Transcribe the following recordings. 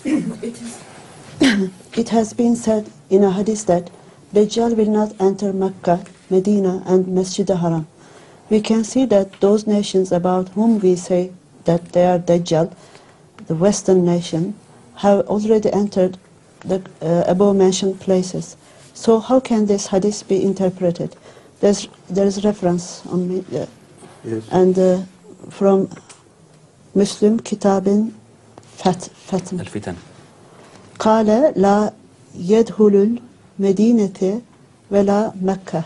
It has been said in a hadith that Dajjal will not enter Mecca, Medina and Masjid al-Haram. We can see that those nations about whom we say that they are Dajjal, the Western nation, have already entered the above-mentioned places. So how can this hadith be interpreted? There is reference on me, yes. And from Muslim Kitabin Fatm. الفتن. قال لا يدخل المدينة ولا مكة.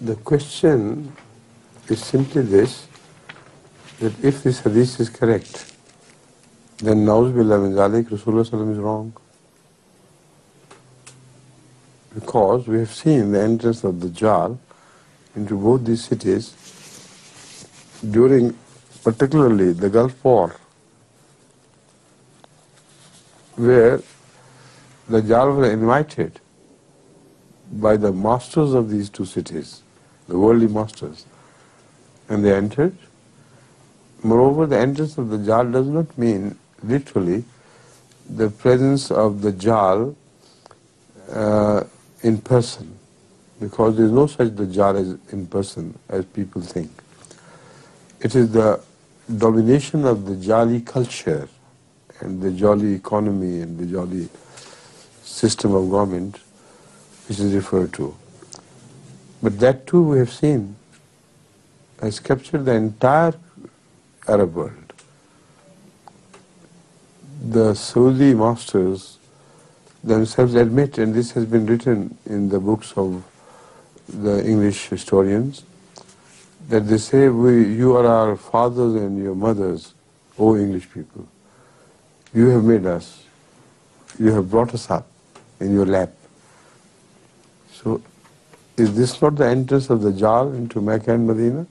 The question is simply this, that if this hadith is correct, then Na'uz billah min zalik, Rasulullah sallam is wrong. Because we have seen the entrance of the Dajjal into both these cities during particularly the Gulf War, where the Dajjal was invited by the masters of these two cities, the worldly masters, and they entered. Moreover, the entrance of the Dajjal does not mean literally the presence of the Dajjal in person, because there is no such Dajjal as in person as people think. It is the domination of the Dajjali culture and the Dajjali economy and the Dajjali system of government which is referred to. But that too we have seen has captured the entire Arab world. The Saudi masters themselves admit, and this has been written in the books of the English historians, that they say, you are our fathers and your mothers, O English people. You have made us. You have brought us up in your lap. So, is this not the entrance of the Dajjal into Mecca and Medina?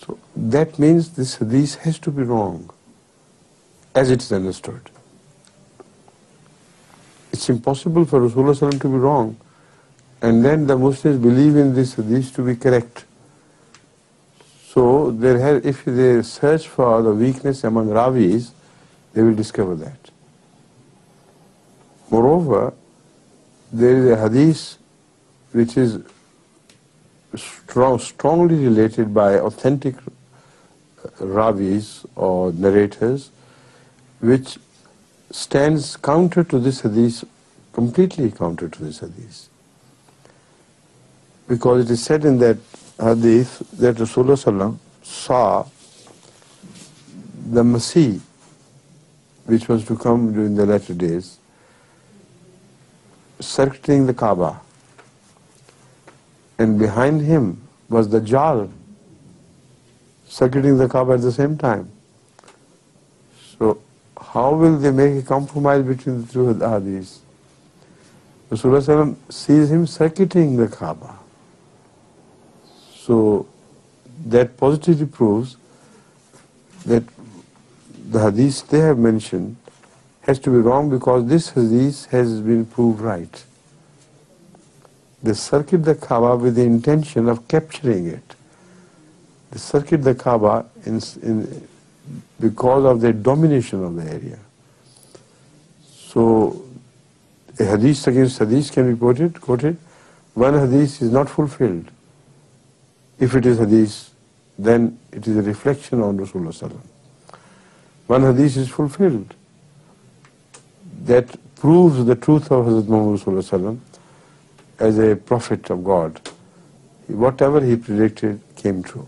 So, that means this hadith has to be wrong, as it is understood. It's impossible for Rasulullah to be wrong, and then the Muslims believe in this hadith to be correct. So, if they search for the weakness among Ravis, they will discover that. Moreover, there is a hadith which is strongly related by authentic Ravis or narrators, which stands counter to this hadith, completely counter to this hadith. Because it is said in that hadith that Rasulullah saw the Masih, which was to come during the latter days, circling the Kaaba, and behind him was the Dajjal circling the Kaaba at the same time. So how will they make a compromise between the two hadiths? Rasulullah sees him circuiting the Kaaba. So that positively proves that the hadith they have mentioned has to be wrong, because this hadith has been proved right. They circuit the Kaaba with the intention of capturing it. They circuit the Kaaba because of their domination of the area. So a hadith against hadith can be quoted. One hadith is not fulfilled. If it is hadith, then it is a reflection on Rasulullah. One hadith is fulfilled. That proves the truth of Hazrat Muhammad as a prophet of God. Whatever he predicted came true.